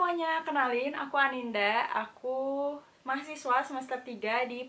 semuanya, kenalin aku Aninda. Aku mahasiswa semester 3 di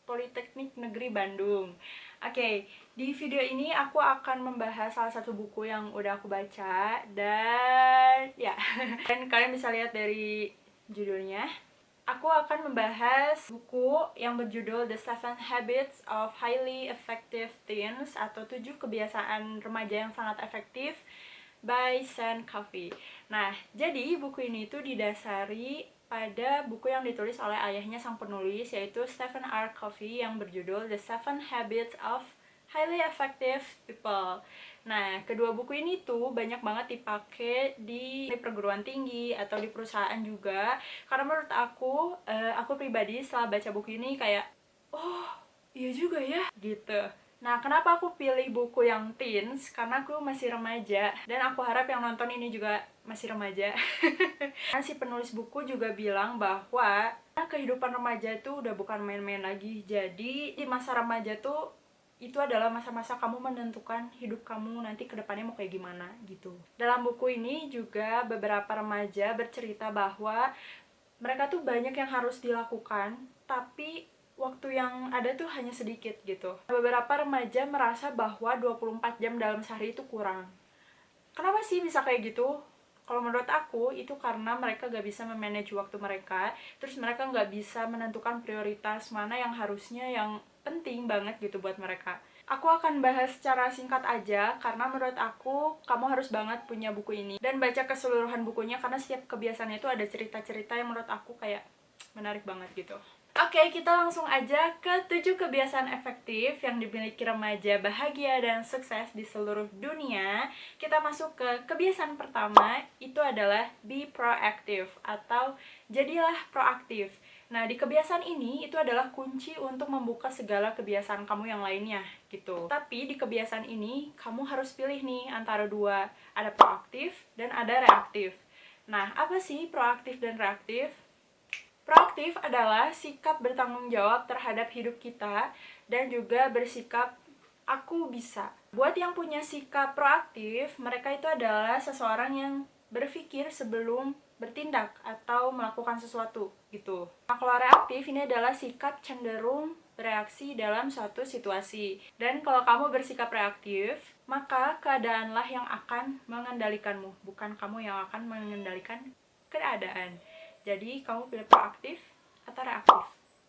Politeknik Negeri Bandung. Oke, di video ini aku akan membahas salah satu buku yang udah aku baca. Dan ya, dan kalian bisa lihat dari judulnya. Aku akan membahas buku yang berjudul The 7 Habits of Highly Effective Teens atau 7 kebiasaan remaja yang sangat efektif by Sean Covey. Nah, jadi buku ini tuh didasari pada buku yang ditulis oleh ayahnya sang penulis, yaitu Stephen R. Covey, yang berjudul The 7 Habits of Highly Effective People. Nah, kedua buku ini tuh banyak banget dipakai di perguruan tinggi atau di perusahaan juga. Karena menurut aku pribadi setelah baca buku ini kayak, oh iya juga ya, gitu. Nah, kenapa aku pilih buku yang teens? Karena aku masih remaja, dan aku harap yang nonton ini juga masih remaja. Kan si penulis buku juga bilang bahwa kehidupan remaja itu udah bukan main-main lagi. Jadi, di masa remaja tuh, itu adalah masa-masa kamu menentukan hidup kamu nanti ke depannya mau kayak gimana, gitu. Dalam buku ini juga beberapa remaja bercerita bahwa mereka tuh banyak yang harus dilakukan, tapi waktu yang ada tuh hanya sedikit gitu. Beberapa remaja merasa bahwa 24 jam dalam sehari itu kurang. Kenapa sih bisa kayak gitu? Kalau menurut aku, itu karena mereka gak bisa memanage waktu mereka, terus mereka gak bisa menentukan prioritas mana yang harusnya yang penting banget gitu buat mereka. Aku akan bahas secara singkat aja, karena menurut aku, kamu harus banget punya buku ini dan baca keseluruhan bukunya, karena setiap kebiasaannya itu ada cerita-cerita yang menurut aku kayak menarik banget gitu. Oke, kita langsung aja ke 7 kebiasaan efektif yang dimiliki remaja bahagia dan sukses di seluruh dunia. Kita masuk ke kebiasaan pertama, itu adalah be proactive atau jadilah proaktif. Nah, di kebiasaan ini itu adalah kunci untuk membuka segala kebiasaan kamu yang lainnya gitu. Tapi di kebiasaan ini kamu harus pilih nih antara dua, ada proaktif dan ada reaktif. Nah, apa sih proaktif dan reaktif? Proaktif adalah sikap bertanggung jawab terhadap hidup kita dan juga bersikap aku bisa. Buat yang punya sikap proaktif, mereka itu adalah seseorang yang berpikir sebelum bertindak atau melakukan sesuatu gitu. Nah, kalau reaktif ini adalah sikap cenderung bereaksi dalam suatu situasi. Dan kalau kamu bersikap reaktif, maka keadaanlah yang akan mengendalikanmu, bukan kamu yang akan mengendalikan keadaan. Jadi, kamu pilih proaktif atau reaktif.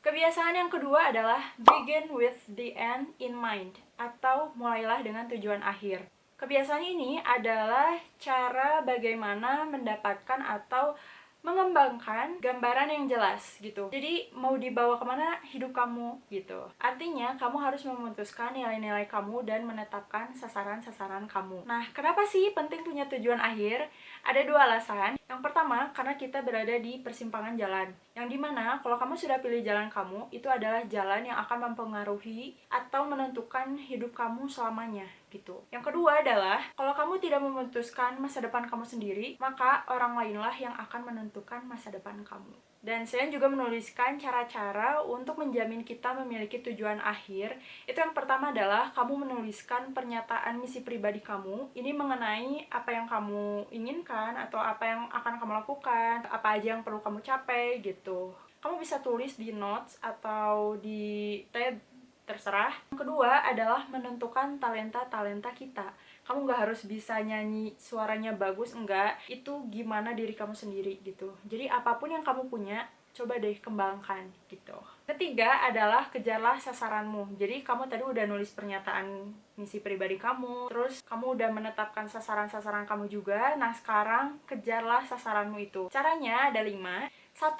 Kebiasaan yang kedua adalah begin with the end in mind, atau mulailah dengan tujuan akhir. Kebiasaan ini adalah cara bagaimana mendapatkan atau mengembangkan gambaran yang jelas gitu. Jadi mau dibawa kemana hidup kamu gitu. Artinya kamu harus memutuskan nilai-nilai kamu dan menetapkan sasaran-sasaran kamu. Nah, kenapa sih penting punya tujuan akhir? Ada dua alasan. Yang pertama, karena kita berada di persimpangan jalan, yang dimana kalau kamu sudah pilih jalan kamu, itu adalah jalan yang akan mempengaruhi atau menentukan hidup kamu selamanya gitu. Yang kedua adalah, kalau kamu tidak memutuskan masa depan kamu sendiri, maka orang lainlah yang akan menentukan masa depan kamu. Dan saya juga menuliskan cara-cara untuk menjamin kita memiliki tujuan akhir. Itu yang pertama adalah kamu menuliskan pernyataan misi pribadi kamu. Ini mengenai apa yang kamu inginkan atau apa yang akan kamu lakukan, apa aja yang perlu kamu capai gitu. Kamu bisa tulis di notes atau di tab, terserah. Yang kedua adalah menentukan talenta-talenta kita. Kamu gak harus bisa nyanyi suaranya bagus, enggak. Itu gimana diri kamu sendiri gitu. Jadi apapun yang kamu punya, coba deh kembangkan gitu. Ketiga adalah kejarlah sasaranmu. Jadi kamu tadi udah nulis pernyataan misi pribadi kamu, terus kamu udah menetapkan sasaran-sasaran kamu juga. Nah, sekarang kejarlah sasaranmu itu. Caranya ada 5. 1,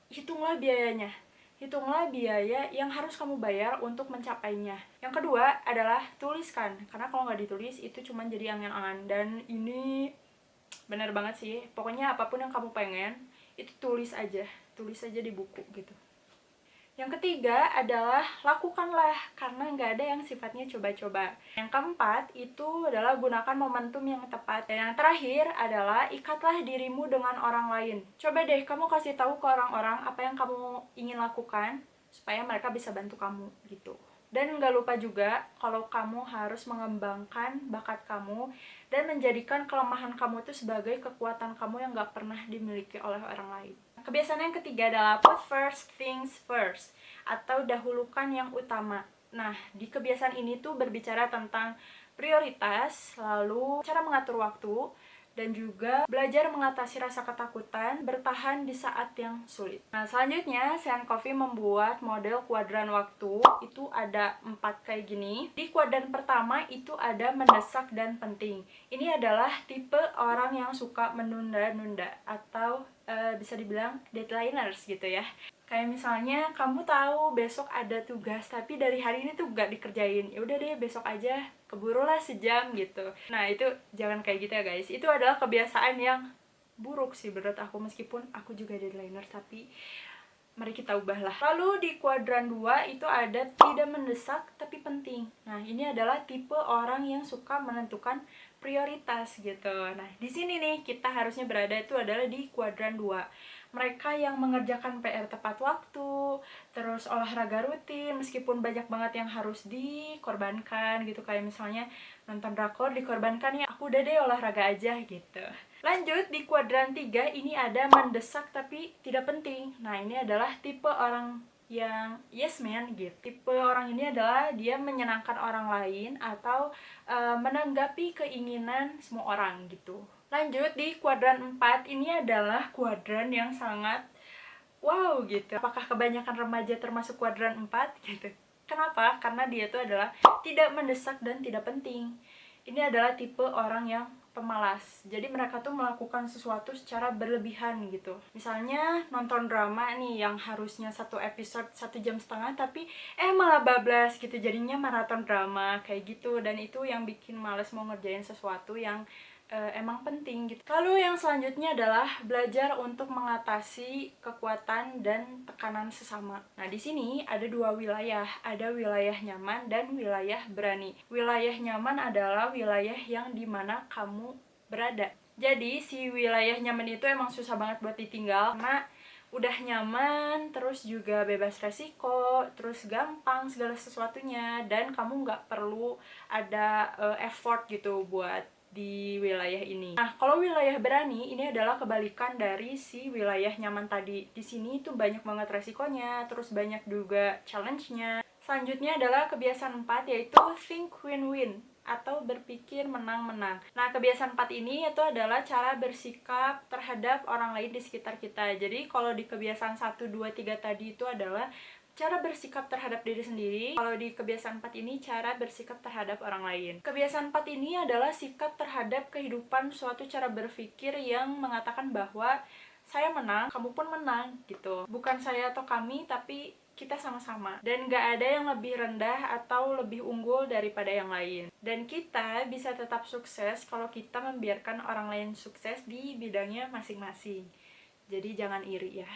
hitunglah biayanya. Hitunglah biaya yang harus kamu bayar untuk mencapainya. Yang kedua adalah tuliskan, karena kalau nggak ditulis itu cuma jadi angan-angan. Dan ini bener banget sih, pokoknya apapun yang kamu pengen, itu tulis aja di buku gitu. Yang ketiga adalah lakukanlah, karena nggak ada yang sifatnya coba-coba. Yang keempat itu adalah gunakan momentum yang tepat. Dan yang terakhir adalah ikatlah dirimu dengan orang lain. Coba deh kamu kasih tahu ke orang-orang apa yang kamu ingin lakukan supaya mereka bisa bantu kamu gitu. Dan nggak lupa juga kalau kamu harus mengembangkan bakat kamu dan menjadikan kelemahan kamu itu sebagai kekuatan kamu yang nggak pernah dimiliki oleh orang lain. Kebiasaan yang ketiga adalah put first things first, atau dahulukan yang utama. Nah, di kebiasaan ini tuh berbicara tentang prioritas, lalu cara mengatur waktu, dan juga belajar mengatasi rasa ketakutan, bertahan di saat yang sulit. Nah, selanjutnya Sean Covey membuat model kuadran waktu. Itu ada 4 kayak gini. Di kuadran pertama itu ada mendesak dan penting. Ini adalah tipe orang yang suka menunda-nunda atau bisa dibilang deadlineers gitu ya. Kayak misalnya kamu tahu besok ada tugas tapi dari hari ini tuh gak dikerjain, ya udah deh besok aja, keburulah sejam gitu. Nah itu jangan kayak gitu ya guys. Itu adalah kebiasaan yang buruk sih menurut aku, meskipun aku juga deadliner, tapi mari kita ubahlah. Lalu di kuadran 2 itu ada tidak mendesak tapi penting. Nah ini adalah tipe orang yang suka menentukan prioritas gitu. Nah di sini nih kita harusnya berada itu adalah di kuadran 2. Mereka yang mengerjakan PR tepat waktu, terus olahraga rutin meskipun banyak banget yang harus dikorbankan gitu. Kayak misalnya nonton drakor dikorbankan, ya aku udah deh olahraga aja gitu. Lanjut di kuadran 3 ini ada mendesak tapi tidak penting. Nah ini adalah tipe orang yang yes man gitu. Tipe orang ini adalah dia menyenangkan orang lain atau menanggapi keinginan semua orang gitu. Lanjut di kuadran 4 ini adalah kuadran yang sangat wow gitu. Apakah kebanyakan remaja termasuk kuadran 4 gitu? Kenapa? Karena dia itu adalah tidak mendesak dan tidak penting. Ini adalah tipe orang yang pemalas. Jadi mereka tuh melakukan sesuatu secara berlebihan gitu. Misalnya nonton drama nih yang harusnya satu episode 1,5 jam, tapi malah bablas gitu. Jadinya maraton drama kayak gitu. Dan itu yang bikin males mau ngerjain sesuatu yang emang penting gitu. Lalu yang selanjutnya adalah belajar untuk mengatasi kekuatan dan tekanan sesama. Nah, di sini ada 2 wilayah, ada wilayah nyaman dan wilayah berani. Wilayah nyaman adalah wilayah yang dimana kamu berada. Jadi si wilayah nyaman itu emang susah banget buat ditinggal karena udah nyaman, terus juga bebas resiko, terus gampang segala sesuatunya, dan kamu nggak perlu ada effort gitu buat di wilayah ini. Nah, kalau wilayah berani ini adalah kebalikan dari si wilayah nyaman tadi. Di sini tuh banyak banget resikonya, terus banyak juga challenge-nya. Selanjutnya adalah kebiasaan 4, yaitu think win-win atau berpikir menang-menang. Nah, kebiasaan 4 ini itu adalah cara bersikap terhadap orang lain di sekitar kita. Jadi, kalau di kebiasaan 1, 2, 3 tadi itu adalah cara bersikap terhadap diri sendiri. Kalau di kebiasaan 4 ini cara bersikap terhadap orang lain. Kebiasaan 4 ini adalah sikap terhadap kehidupan, suatu cara berpikir yang mengatakan bahwa saya menang, kamu pun menang gitu. Bukan saya atau kami, tapi kita sama-sama. Dan gak ada yang lebih rendah atau lebih unggul daripada yang lain. Dan kita bisa tetap sukses kalau kita membiarkan orang lain sukses di bidangnya masing-masing. Jadi jangan iri ya.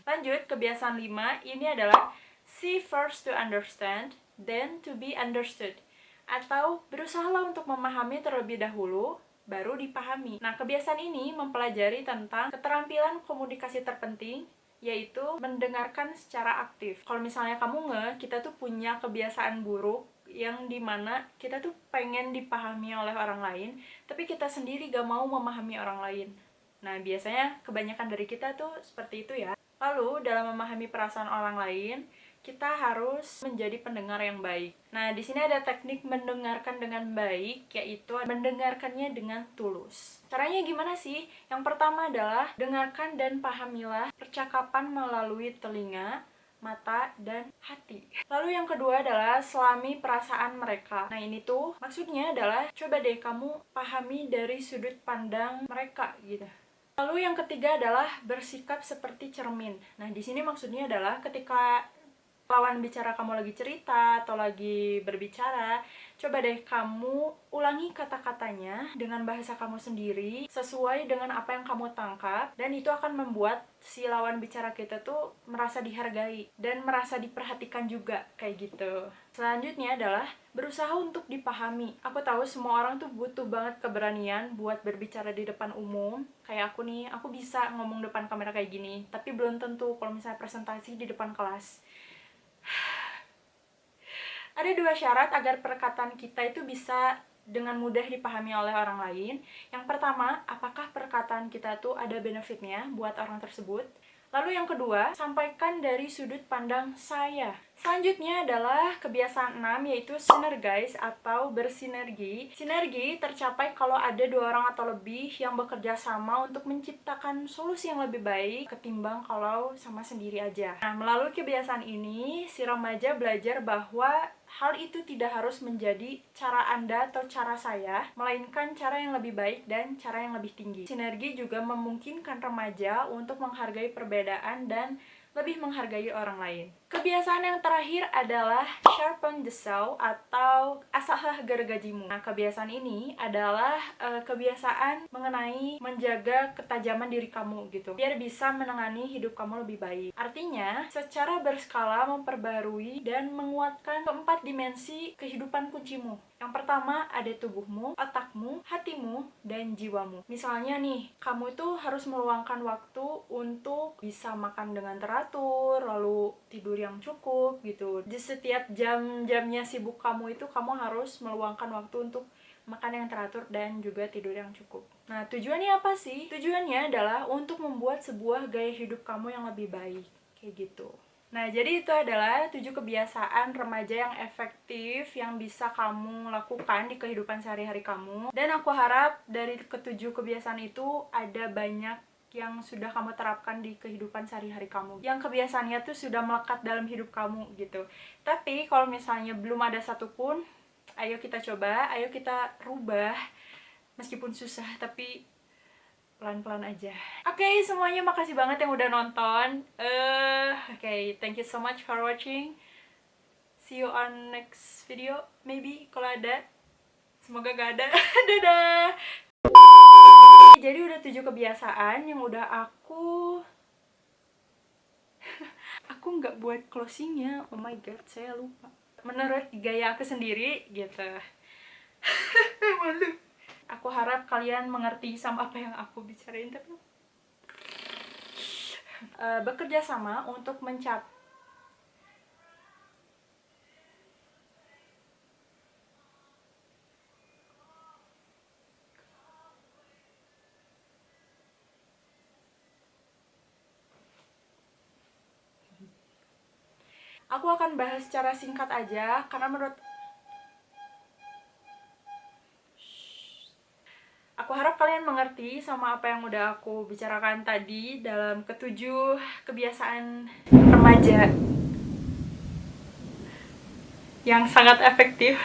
Lanjut, kebiasaan 5 ini adalah see first to understand, then to be understood. Atau berusahalah untuk memahami terlebih dahulu, baru dipahami. Nah, kebiasaan ini mempelajari tentang keterampilan komunikasi terpenting, yaitu mendengarkan secara aktif. Kalau misalnya kamu kita tuh punya kebiasaan buruk yang dimana kita tuh pengen dipahami oleh orang lain, tapi kita sendiri gak mau memahami orang lain. Nah, biasanya kebanyakan dari kita tuh seperti itu ya. Lalu, dalam memahami perasaan orang lain, kita harus menjadi pendengar yang baik. Nah, di sini ada teknik mendengarkan dengan baik, yaitu mendengarkannya dengan tulus. Caranya gimana sih? Yang pertama adalah dengarkan dan pahamilah percakapan melalui telinga, mata, dan hati. Lalu yang kedua adalah selami perasaan mereka. Nah, ini tuh maksudnya adalah coba deh kamu pahami dari sudut pandang mereka gitu. Lalu yang ketiga adalah bersikap seperti cermin. Nah, di sini maksudnya adalah ketika lawan bicara kamu lagi cerita atau lagi berbicara, coba deh kamu ulangi kata-katanya dengan bahasa kamu sendiri sesuai dengan apa yang kamu tangkap, dan itu akan membuat si lawan bicara kita tuh merasa dihargai dan merasa diperhatikan juga kayak gitu. Selanjutnya adalah berusaha untuk dipahami. Aku tahu semua orang tuh butuh banget keberanian buat berbicara di depan umum. Kayak aku nih, aku bisa ngomong depan kamera kayak gini, tapi belum tentu kalau misalnya presentasi di depan kelas. Ada 2 syarat agar perkataan kita itu bisa dengan mudah dipahami oleh orang lain. Yang pertama, apakah perkataan kita tuh ada benefitnya buat orang tersebut? Lalu yang kedua, sampaikan dari sudut pandang saya. Selanjutnya adalah kebiasaan 6, yaitu synergize atau bersinergi. Sinergi tercapai kalau ada 2 orang atau lebih yang bekerja sama untuk menciptakan solusi yang lebih baik ketimbang kalau sama sendiri aja. Nah, melalui kebiasaan ini, si remaja belajar bahwa hal itu tidak harus menjadi cara Anda atau cara saya, melainkan cara yang lebih baik dan cara yang lebih tinggi. Sinergi juga memungkinkan remaja untuk menghargai perbedaan dan lebih menghargai orang lain. Kebiasaan yang terakhir adalah sharpen the saw atau asahlah gergajimu. Nah, kebiasaan ini adalah kebiasaan mengenai menjaga ketajaman diri kamu gitu, biar bisa menangani hidup kamu lebih baik. Artinya, secara berskala memperbarui dan menguatkan keempat dimensi kehidupan kuncimu. Yang pertama ada tubuhmu, otakmu, hatimu, dan jiwamu. Misalnya nih, kamu itu harus meluangkan waktu untuk bisa makan dengan teratur, lalu tidur yang cukup gitu. Di setiap jam-jamnya sibuk kamu itu, kamu harus meluangkan waktu untuk makan yang teratur dan juga tidur yang cukup. Nah, tujuannya apa sih? Tujuannya adalah untuk membuat sebuah gaya hidup kamu yang lebih baik. Kayak gitu. Nah, jadi itu adalah 7 kebiasaan remaja yang efektif yang bisa kamu lakukan di kehidupan sehari-hari kamu. Dan aku harap dari ke-7 kebiasaan itu ada banyak yang sudah kamu terapkan di kehidupan sehari-hari kamu. Yang kebiasaannya tuh sudah melekat dalam hidup kamu gitu. Tapi kalau misalnya belum ada satupun, ayo kita coba, ayo kita rubah. Meskipun susah, tapi pelan-pelan aja. Oke, semuanya makasih banget yang udah nonton. Oke, thank you so much for watching. See you on next video, maybe kalau ada. Semoga gak ada. Dadah. Jadi udah 7 kebiasaan yang udah aku nggak buat closingnya. Oh my god, saya lupa. Menurut gaya aku sendiri gitu. Malu. Aku harap kalian mengerti sama apa yang aku bicarain, tapi bekerja sama untuk mencapai. Aku akan bahas secara singkat aja karena menurut aku harap kalian mengerti sama apa yang udah aku bicarakan tadi dalam ke-7 kebiasaan remaja yang sangat efektif.